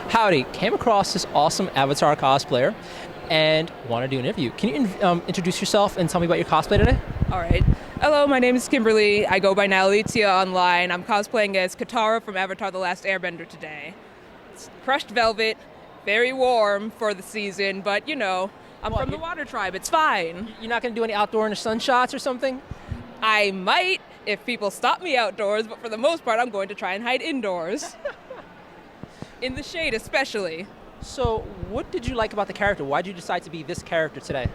Howdy, came across this awesome Avatar cosplayer and want to do an interview. Can you introduce yourself and tell me about your cosplay today? All right. Hello, my name is Kimberly. I go by Nalitia online. I'm cosplaying as Katara from Avatar: The Last Airbender today. It's crushed velvet, very warm for the season, but you know, I'm from the water tribe. It's fine. You're not going to do any outdoor in the sun shots or something? I might if people stop me outdoors, but for the most part, I'm going to try and hide indoors. In the shade, especially. So, what did you like about the character? Why did you decide to be this character today?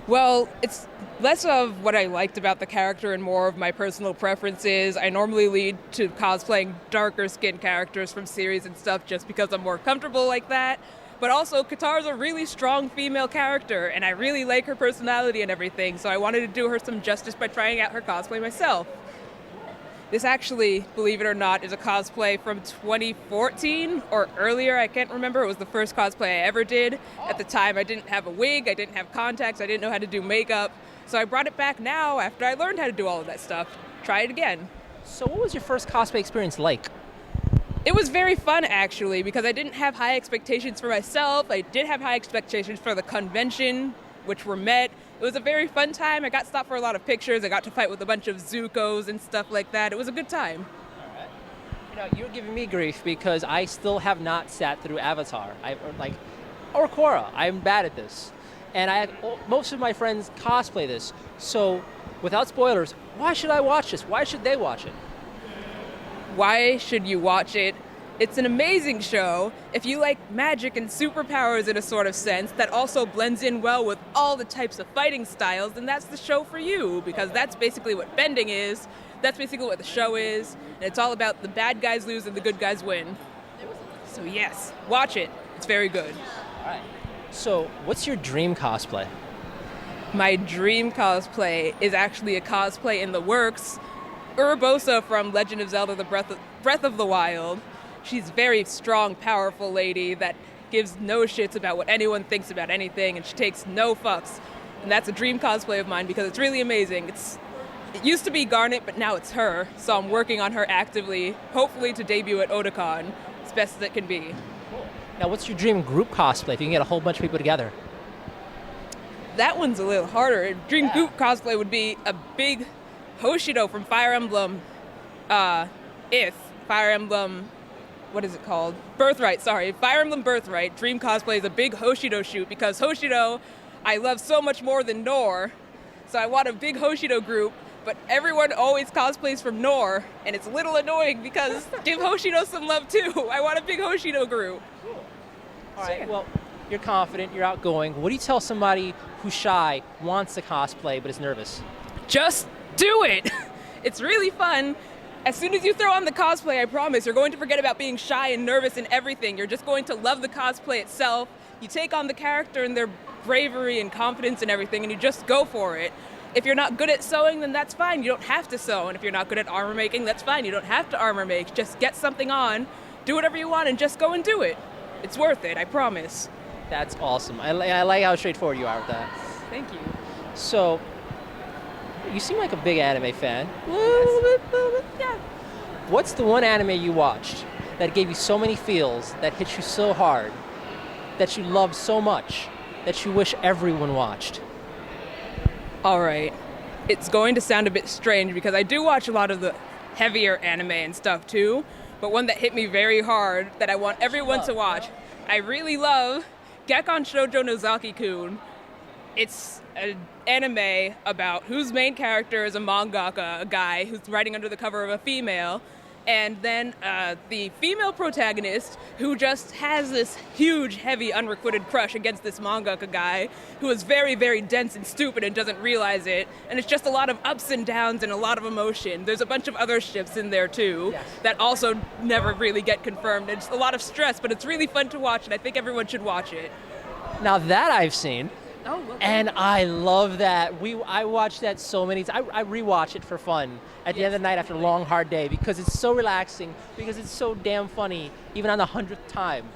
Well, it's less of what I liked about the character and more of my personal preferences. I normally lead to cosplaying darker skinned characters from series and stuff just because I'm more comfortable like that. But also, Katara's a really strong female character, and I really like her personality and everything, so I wanted to do her some justice by trying out her cosplay myself. This actually, believe it or not, is a cosplay from 2014 or earlier. I can't remember. It was the first cosplay I ever did. At the time, I didn't have a wig, I didn't have contacts, I didn't know how to do makeup. So I brought it back now after I learned how to do all of that stuff. Try it again. So what was your first cosplay experience like? It was very fun, actually, because I didn't have high expectations for myself. I did have high expectations for the convention, which were met. It was a very fun time. I got stopped for a lot of pictures. I got to fight with a bunch of Zuko's and stuff like that. It was a good time. All right. You know, you're giving me grief because I still have not sat through Avatar. Or Korra. I'm bad at this. And most of my friends cosplay this. So, without spoilers, why should I watch this? Why should they watch it? Why should you watch it? It's an amazing show. If you like magic and superpowers in a sort of sense that also blends in well with all the types of fighting styles, then that's the show for you, because that's basically what bending is. That's basically what the show is. And it's all about the bad guys lose and the good guys win. So yes, watch it. It's very good. All right. So, what's your dream cosplay? My dream cosplay is actually a cosplay in the works. Urbosa from Legend of Zelda: The Breath of the Wild. She's a very strong, powerful lady that gives no shits about what anyone thinks about anything, and she takes no fucks. And that's a dream cosplay of mine because it's really amazing. It used to be Garnet, but now it's her, so I'm working on her actively, hopefully to debut at Otakon as best as it can be. Cool. Now, what's your dream group cosplay if you can get a whole bunch of people together? That one's a little harder. A dream group cosplay would be a big Hoshido from Fire Emblem, Fire Emblem... What is it called? Birthright, sorry. Fire Emblem Birthright. Dream cosplay is a big Hoshido shoot because Hoshido I love so much more than Nor. So I want a big Hoshido group, but everyone always cosplays from Nor, and it's a little annoying because give Hoshido some love too. I want a big Hoshido group. Cool. All right, well, you're confident, you're outgoing. What do you tell somebody who's shy, wants to cosplay, but is nervous? Just do it! It's really fun. As soon as you throw on the cosplay, I promise, you're going to forget about being shy and nervous and everything. You're just going to love the cosplay itself. You take on the character and their bravery and confidence and everything, and you just go for it. If you're not good at sewing, then that's fine. You don't have to sew. And if you're not good at armor making, that's fine. You don't have to armor make. Just get something on, do whatever you want, and just go and do it. It's worth it, I promise. That's awesome. I like how straightforward you are with that. Thank you. So, you seem like a big anime fan. A little bit, yeah. What's the one anime you watched that gave you so many feels, that hit you so hard, that you loved so much, that you wish everyone watched? All right. It's going to sound a bit strange because I do watch a lot of the heavier anime and stuff too, but one that hit me very hard that I want everyone to watch. I really love Gekon Shoujo Nozaki-kun. It's an anime about whose main character is a mangaka, a guy who's writing under the cover of a female, and then the female protagonist who just has this huge, heavy, unrequited crush against this mangaka guy who is very, very dense and stupid and doesn't realize it, and it's just a lot of ups and downs and a lot of emotion. There's a bunch of other ships in there too that also never really get confirmed. It's a lot of stress, but it's really fun to watch, and I think everyone should watch it. Now that I've seen. Oh, well, and I love that. I watch that so many times. I rewatch it for fun at the end of the night after a long, hard day because it's so relaxing, because it's so damn funny, even on the 100th time.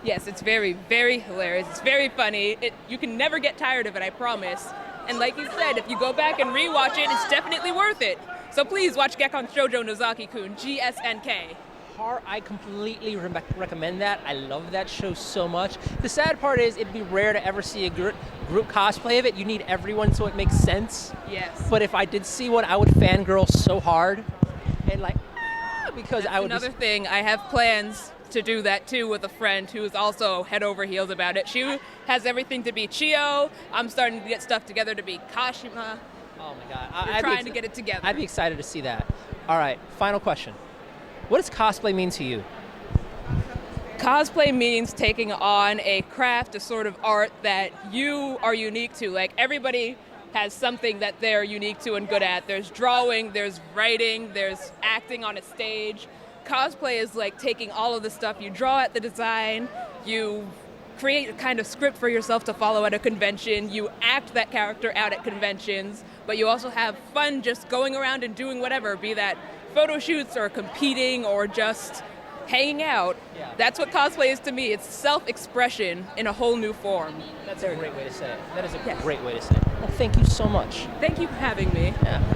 Yes, it's very, very hilarious. It's very funny. You can never get tired of it, I promise. And like you said, if you go back and rewatch it, it's definitely worth it. So please watch Gekon Shoujo Nozaki-kun, GSNK. I completely recommend that. I love that show so much. The sad part is it'd be rare to ever see a group cosplay of it. You need everyone so it makes sense. Yes. But if I did see one, I would fangirl so hard, and like, because That's I would. another thing. I have plans to do that too with a friend who's also head over heels about it. She has everything to be Chio. I'm starting to get stuff together to be Kashima. Oh my god! We're trying to get it together. I'd be excited to see that. All right, final question. What does cosplay mean to you? Cosplay means taking on a craft, a sort of art that you are unique to. Like, everybody has something that they're unique to and good at. There's drawing, there's writing, there's acting on a stage. Cosplay is like taking all of the stuff you draw at the design, you create a kind of script for yourself to follow at a convention, you act that character out at conventions, but you also have fun just going around and doing whatever, be that photo shoots or competing or just hanging out. Yeah. That's what cosplay is to me. It's self-expression in a whole new form. That's a great way to say it. That is a Yes. great way to say it. Well, thank you so much. Thank you for having me. Yeah.